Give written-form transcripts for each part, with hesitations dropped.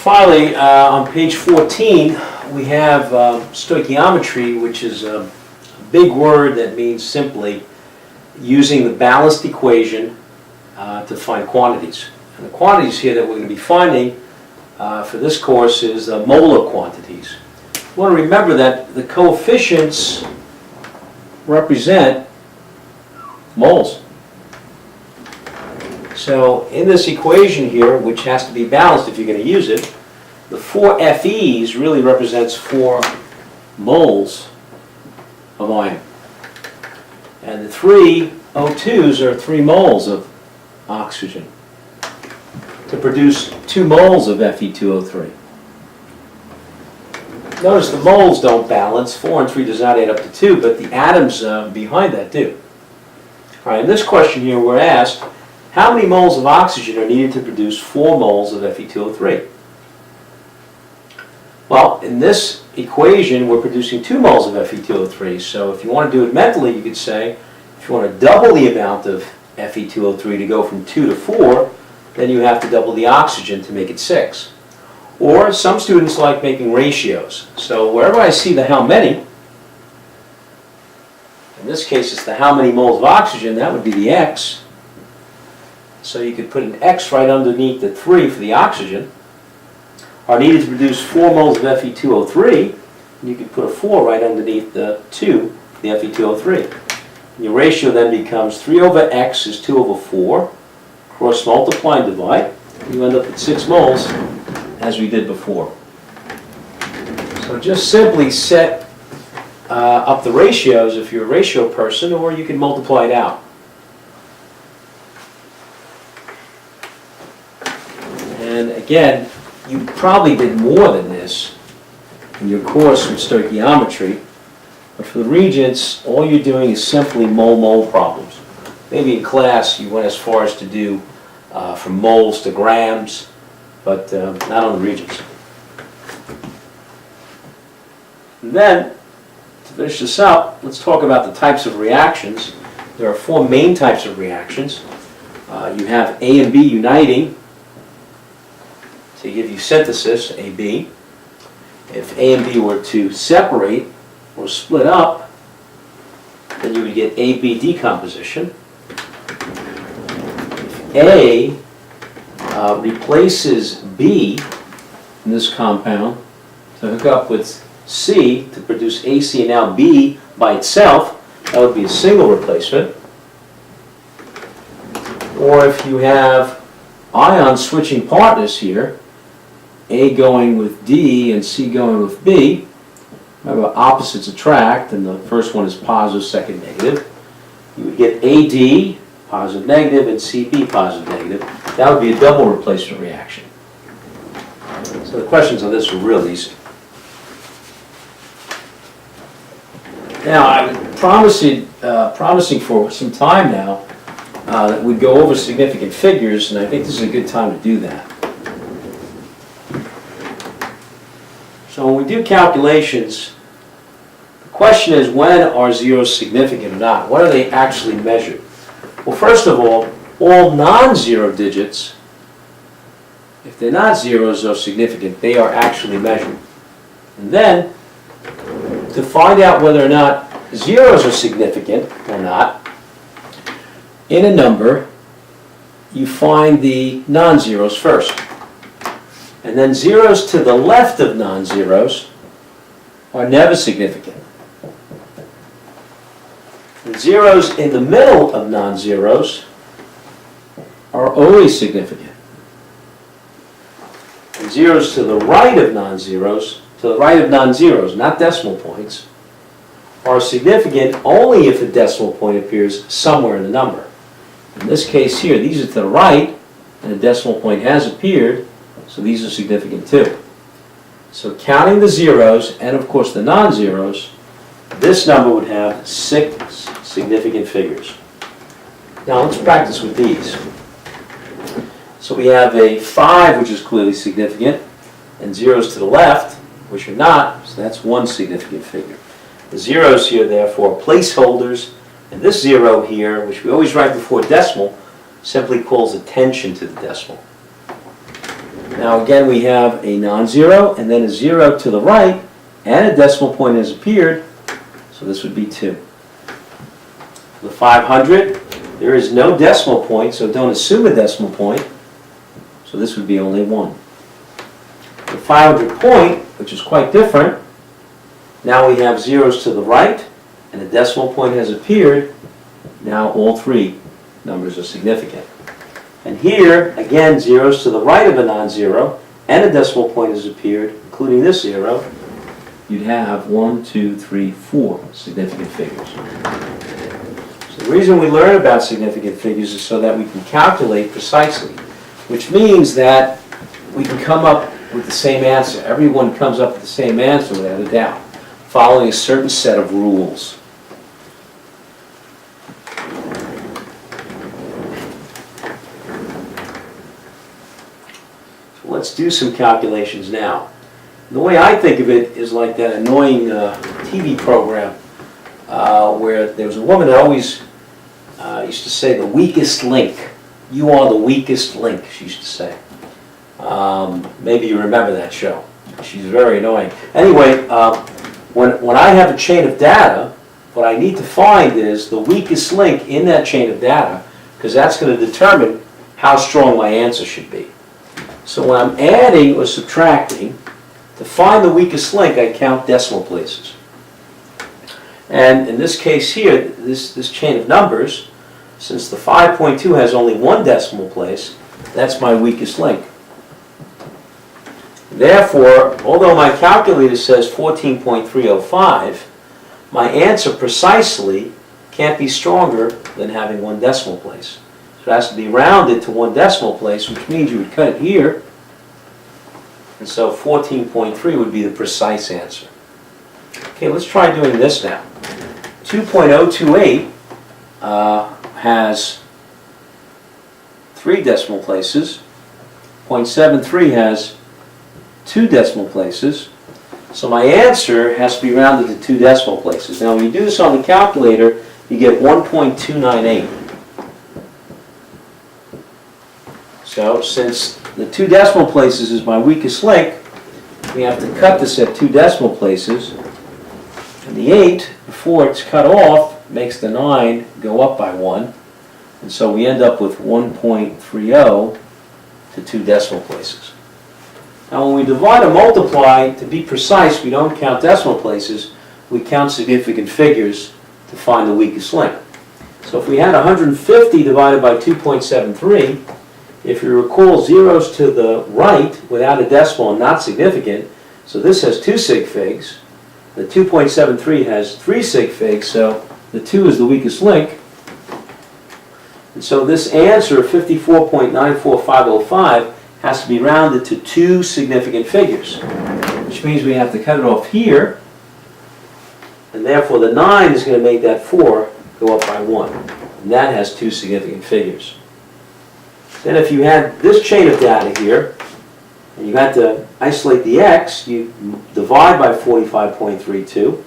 finally, on page 14, we have stoichiometry, which is a big word that means simply using the balanced equation to find quantities. And the quantities here that we're going to be finding for this course is molar quantities. You want to remember that the coefficients represent moles. So in this equation here, which has to be balanced if you're going to use it, the 4 FEs really represents 4 moles of iron. And the 3 O2s are 3 moles of oxygen to produce 2 moles of Fe2O3. Notice the moles don't balance. 4 and 3 does not add up to 2, but the atoms behind that do. All right, in this question here, we're asked, how many moles of oxygen are needed to produce 4 moles of Fe2O3? Well, in this equation, we're producing 2 moles of Fe2O3. So if you want to do it mentally, you could say, if you want to double the amount of Fe2O3 to go from 2 to 4, then you have to double the oxygen to make it 6. Or some students like making ratios. So wherever I see the how many, in this case it's the how many moles of oxygen, that would be the X. So you could put an X right underneath the 3 for the oxygen. Are needed to produce 4 moles of Fe2O3, and you could put a 4 right underneath the 2 for the Fe2O3. And your ratio then becomes 3 over X is 2 over 4, cross multiply and divide, and you end up at 6 moles, as we did before. So just simply set up the ratios if you're a ratio person, or you can multiply it out. And again, you probably did more than this in your course with stoichiometry, but for the Regents, all you're doing is simply mole-mole problems. Maybe in class you went as far as to do from moles to grams, but not on the Regents. And then, to finish this up, let's talk about the types of reactions. There are 4 main types of reactions. You have A and B uniting to give you synthesis, AB. If A and B were to separate or split up, then you would get AB decomposition. If A replaces B in this compound to hook up with C to produce AC and now B by itself, that would be a single replacement. Or if you have ion switching partners here, A going with D and C going with B, remember opposites attract, and the first one is positive, second negative. You would get AD, positive negative, and CB, positive negative. That would be a double replacement reaction. So the questions on this are real easy. Now, I'm promising for some time now that we'd go over significant figures, and I think this is a good time to do that. So when we do calculations, the question is, when are zeros significant or not? What are they actually measured? Well, first of all non-zero digits, if they're not zeros or significant, they are actually measured. And then, to find out whether or not zeros are significant or not, in a number, you find the non-zeros first. And then zeros to the left of non-zeros are never significant. And zeros in the middle of non-zeros are always significant. And zeros to the right of non-zeros, not decimal points, are significant only if a decimal point appears somewhere in the number. In this case here, these are to the right, and a decimal point has appeared, so these are significant too. So counting the zeros, and of course the non-zeros, this number would have 6 significant figures. Now let's practice with these. So we have a 5, which is clearly significant, and zeros to the left, which are not, so that's 1 significant figure. The zeros here, therefore, are placeholders, and this 0 here, which we always write before decimal, simply calls attention to the decimal. Now again, we have a non-zero and then a 0 to the right, and a decimal point has appeared, so this would be 2. For the 500, there is no decimal point, so don't assume a decimal point, so this would be only 1. The 500 point, which is quite different, now we have zeros to the right, and a decimal point has appeared. Now all three numbers are significant. And here, again, zeros to the right of a non-zero, and a decimal point has appeared, including this 0. You'd have 1, 2, 3, 4 significant figures. So the reason we learn about significant figures is so that we can calculate precisely, which means that we can come up with the same answer. Everyone comes up with the same answer without a doubt, following a certain set of rules. So let's do some calculations now. The way I think of it is like that annoying TV program where there was a woman that always used to say, the weakest link. You are the weakest link, she used to say. Maybe you remember that show. She's very annoying. Anyway, when I have a chain of data, what I need to find is the weakest link in that chain of data, because that's going to determine how strong my answer should be. So when I'm adding or subtracting, to find the weakest link, I count decimal places. And in this case here, this chain of numbers, since the 5.2 has only one decimal place, that's my weakest link. Therefore, although my calculator says 14.305, my answer precisely can't be stronger than having one decimal place. So it has to be rounded to one decimal place, which means you would cut it here. And so 14.3 would be the precise answer. Okay, let's try doing this now. 2.028 has 3 decimal places. 0.73 has 2 decimal places. So my answer has to be rounded to 2 decimal places. Now when you do this on the calculator, you get 1.298. So since the 2 decimal places is my weakest link, we have to cut this at 2 decimal places. And the 8, before it's cut off, makes the 9 go up by 1. And so we end up with 1.30 to 2 decimal places. Now when we divide and multiply, to be precise, we don't count decimal places, we count significant figures to find the weakest link. So if we had 150 divided by 2.73, if you recall, zeros to the right without a decimal and not significant, so this has 2 sig figs, the 2.73 has 3 sig figs, so the 2 is the weakest link. And so this answer of 54.94505 has to be rounded to 2 significant figures, which means we have to cut it off here, and therefore the 9 is going to make that 4 go up by 1. And that has 2 significant figures. Then if you had this chain of data here, and you had to isolate the x, you divide by 45.32,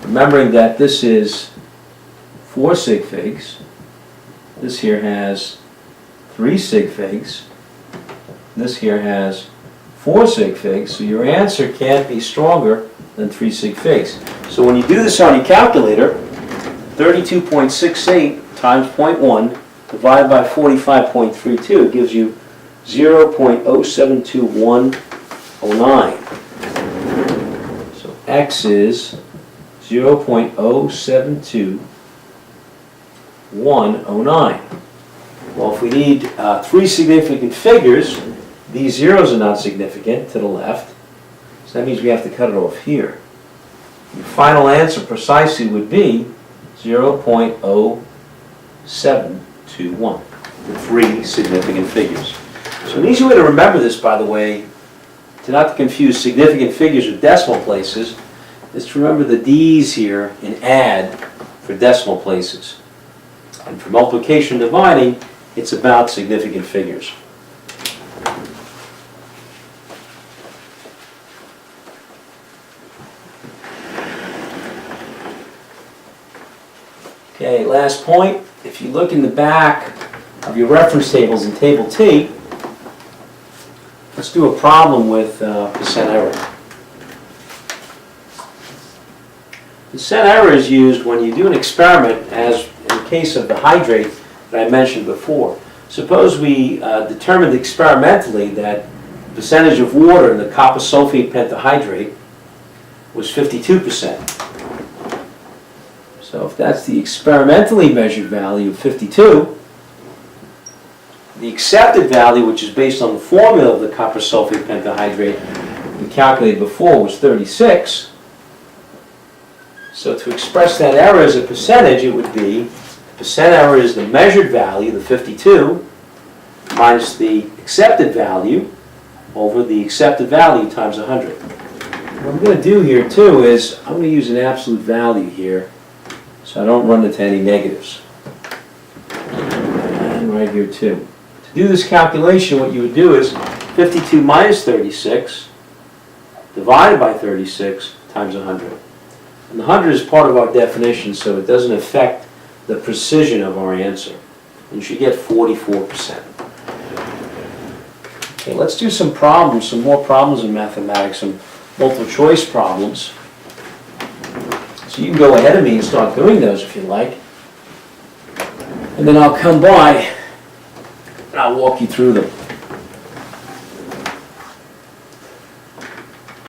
remembering that this is 4 sig figs. This here has 3 sig figs. This here has 4 sig figs, so your answer can't be stronger than 3 sig figs. So when you do this on your calculator, 32.68 times 0.1 divided by 45.32 gives you 0.072109. So x is 0.072109. Well, if we need 3 significant figures, these zeros are not significant to the left, so that means we have to cut it off here. The final answer precisely would be 0.0721, the 3 significant figures. So an easy way to remember this, by the way, to not confuse significant figures with decimal places, is to remember the D's here in add for decimal places. And for multiplication and dividing, it's about significant figures. Okay, last point. If you look in the back of your reference tables in Table T, Let's do a problem with percent error. Percent error is used when you do an experiment, as in the case of the hydrate that I mentioned before. Suppose we determined experimentally that the percentage of water in the copper sulfate pentahydrate was 52%. So if that's the experimentally measured value of 52, the accepted value, which is based on the formula of the copper sulfate pentahydrate we calculated before, was 36. So to express that error as a percentage, it would be percent error is the measured value, the 52, minus the accepted value over the accepted value times 100. What I'm going to do here too is I'm going to use an absolute value here so I don't run into any negatives. And right here too. To do this calculation, what you would do is 52 minus 36 divided by 36 times 100. And the 100 is part of our definition, so it doesn't affect the precision of our answer. And you should get 44%. Okay, let's do some problems, some more problems in mathematics, some multiple choice problems. So you can go ahead of me and start doing those if you like. And then I'll come by and I'll walk you through them.